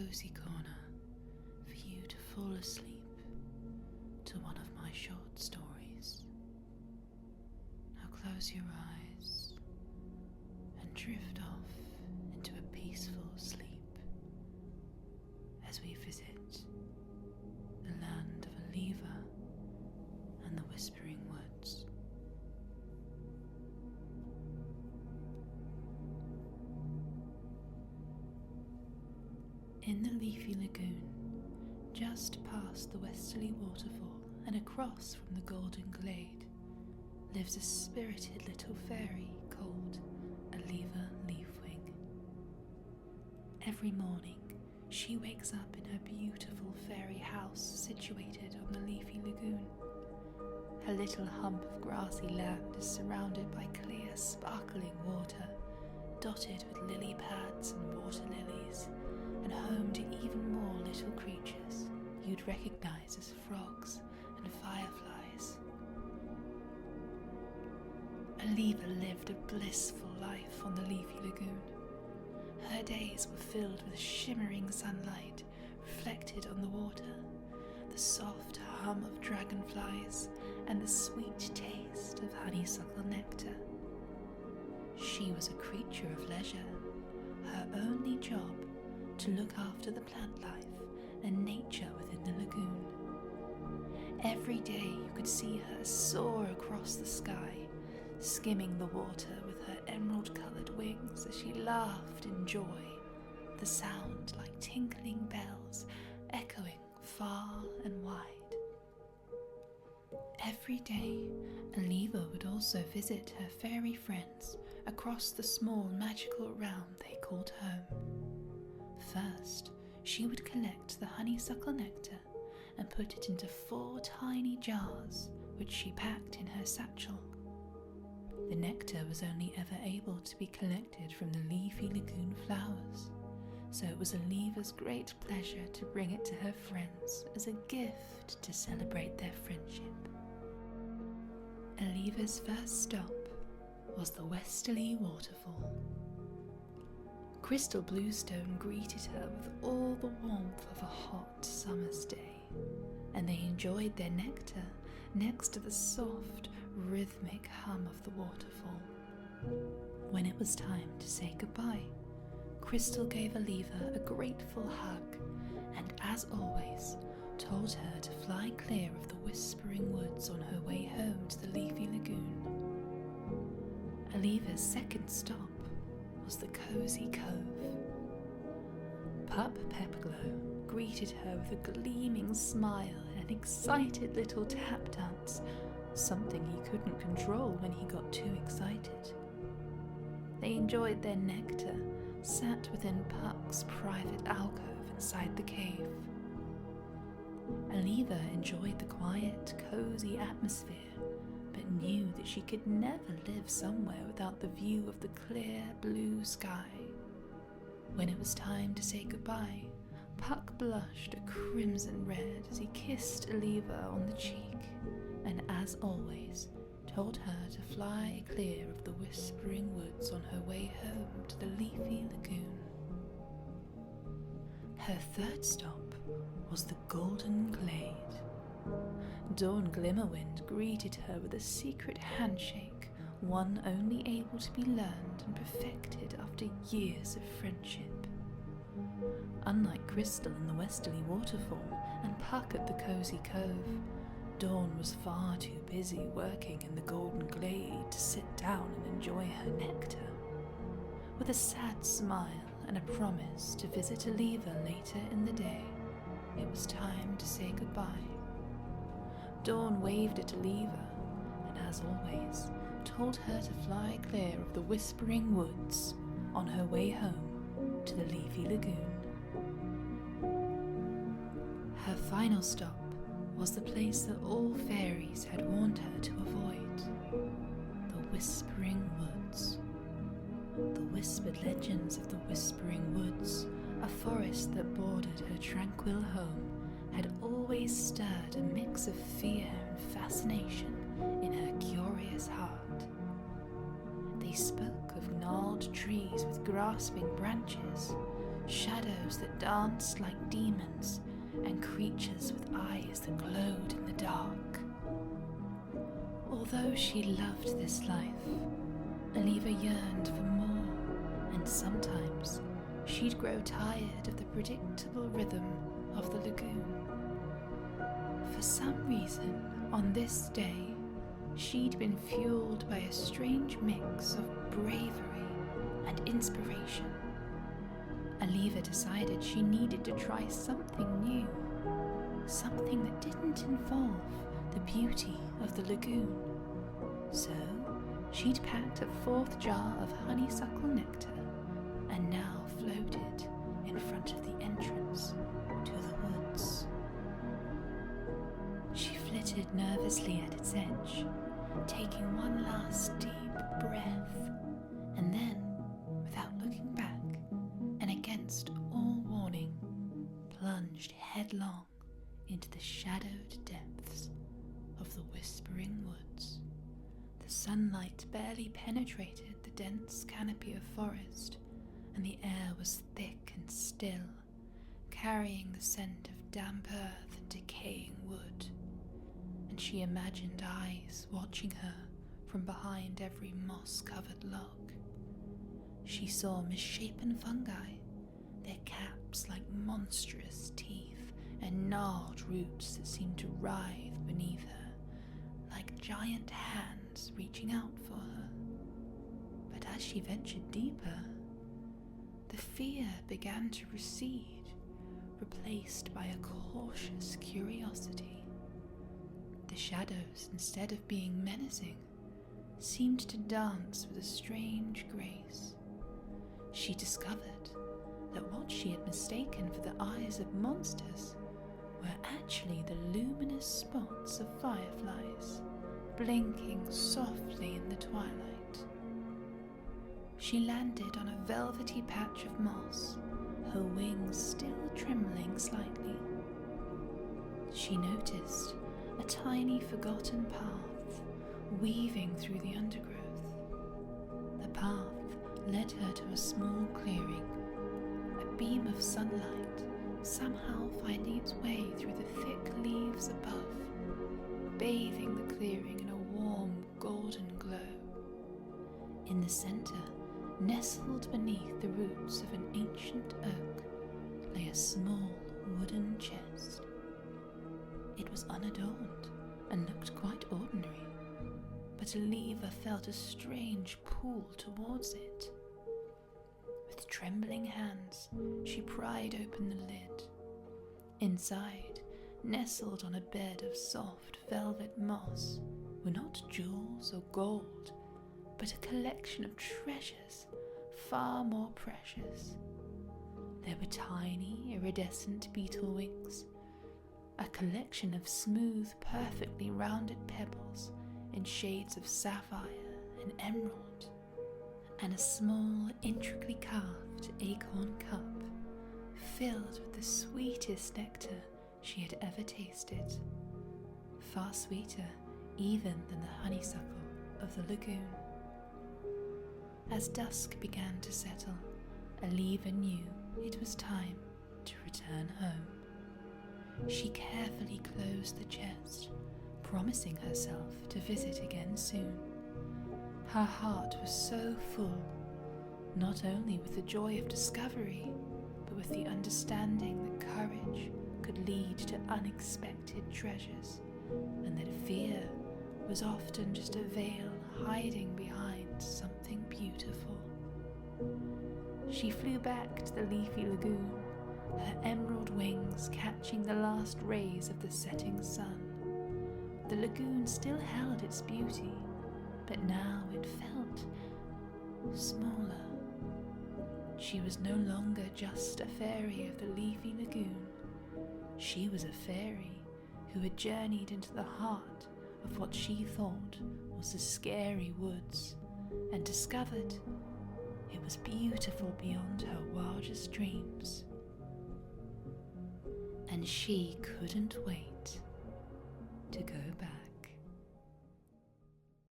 cozy corner for you to fall asleep to one of my short stories. Now close your eyes and drift off into a peaceful sleep as we visit the land of Eliva and the Whispering Woods. In the leafy lagoon, just past the westerly waterfall and across from the golden glade, lives a spirited little fairy called Eliva Leafwing. Every morning, she wakes up in her beautiful fairy house situated on the leafy lagoon. Her little hump of grassy land is surrounded by clear, sparkling water, dotted with lily pads and water lilies, and home to even more little creatures you'd recognize as frogs and fireflies. Eliva lived a blissful life on the leafy lagoon. Her days were filled with shimmering sunlight reflected on the water, the soft hum of dragonflies, and the sweet taste of honeysuckle nectar. She was a creature of leisure, her only job to look after the plant life and nature within the lagoon. Every day you could see her soar across the sky, skimming the water with her emerald-coloured wings as she laughed in joy, the sound like tinkling bells echoing far and wide. Every day, Eliva would also visit her fairy friends across the small magical realm they called home. First, she would collect the honeysuckle nectar and put it into 4 tiny jars, which she packed in her satchel. The nectar was only ever able to be collected from the leafy lagoon flowers, so it was Eliva's great pleasure to bring it to her friends as a gift to celebrate their friendship. Eliva's first stop was the westerly waterfall. Crystal Bluestone greeted her with all the warmth of a hot summer's day, and they enjoyed their nectar next to the soft, rhythmic hum of the waterfall. When it was time to say goodbye, Crystal gave Eliva a grateful hug and, as always, told her to fly clear of the Whispering Woods on her way home to the leafy lagoon. Eliva's second stop was the cozy cove. Pup Pepperglow greeted her with a gleaming smile and an excited little tap dance, something he couldn't control when he got too excited. They enjoyed their nectar, sat within Puck's private alcove inside the cave. Eliva enjoyed the quiet, cozy atmosphere, but knew that she could never live somewhere without the view of the clear blue sky. When it was time to say goodbye, Puck blushed a crimson red as he kissed Eliva on the cheek, and as always, told her to fly clear of the Whispering Woods on her way home to the leafy lagoon. Her third stop was the Golden Glade. Dawn Glimmerwind greeted her with a secret handshake, one only able to be learned and perfected after years of friendship. Unlike Crystal in the westerly waterfall and Puck at the cozy cove, Dawn was far too busy working in the Golden Glade to sit down and enjoy her nectar. With a sad smile and a promise to visit Eliva later in the day, it was time to say goodbye. Dawn waved at Eliva and, as always, told her to fly clear of the Whispering Woods on her way home to the leafy lagoon. Her final stop was the place that all fairies had warned her to avoid, the Whispering Woods. The whispered legends of the Whispering Woods, a forest that bordered her tranquil home, had always stirred a mix of fear and fascination in her curious heart. They spoke of gnarled trees with grasping branches, shadows that danced like demons, and creatures with eyes that glowed in the dark. Although she loved this life, Eliva yearned for more, and sometimes she'd grow tired of the predictable rhythm of the lagoon. For some reason, on this day, she'd been fueled by a strange mix of bravery and inspiration. Eliva decided she needed to try something new, something that didn't involve the beauty of the lagoon. So, she'd packed a 4th jar of honeysuckle nectar and now floated in front of the entrance to the woods. She flitted nervously at its edge, taking one last deep breath, and then, without looking back, and against all warning, plunged headlong into the shadowed depths of the Whispering Woods. The sunlight barely penetrated the dense canopy of forest, and the air was thick and still, carrying the scent of damp earth and decaying wood. And she imagined eyes watching her from behind every moss-covered log. She saw misshapen fungi, their caps like monstrous teeth, and gnarled roots that seemed to writhe beneath her, like giant hands reaching out for her. But as she ventured deeper, the fear began to recede, replaced by a cautious curiosity. The shadows, instead of being menacing, seemed to dance with a strange grace. She discovered that what she had mistaken for the eyes of monsters were actually the luminous spots of fireflies, blinking softly in the twilight. She landed on a velvety patch of moss, her wings still trembling slightly. She noticed a tiny forgotten path weaving through the undergrowth. The path led her to a small clearing, a beam of sunlight somehow finding its way through the thick leaves above, bathing the clearing in a warm golden glow. In the center, nestled beneath the roots of an ancient oak, lay a small wooden chest. It was unadorned and looked quite ordinary, but Eliva felt a strange pull towards it. With trembling hands, she pried open the lid. Inside, nestled on a bed of soft velvet moss, were not jewels or gold, but a collection of treasures far more precious. There were tiny, iridescent beetle wings, a collection of smooth, perfectly rounded pebbles in shades of sapphire and emerald, and a small, intricately carved acorn cup filled with the sweetest nectar she had ever tasted, far sweeter even than the honeysuckle of the lagoon. As dusk began to settle, Eliva knew it was time to return home. She carefully closed the chest, promising herself to visit again soon. Her heart was so full, not only with the joy of discovery, but with the understanding that courage could lead to unexpected treasures, and that fear was often just a veil hiding behind something beautiful. She flew back to the leafy lagoon, her emerald wings catching the last rays of the setting sun. The lagoon still held its beauty, but now it felt smaller. She was no longer just a fairy of the leafy lagoon. She was a fairy who had journeyed into the heart of what she thought was the scary woods, and discovered it was beautiful beyond her wildest dreams. And she couldn't wait to go back.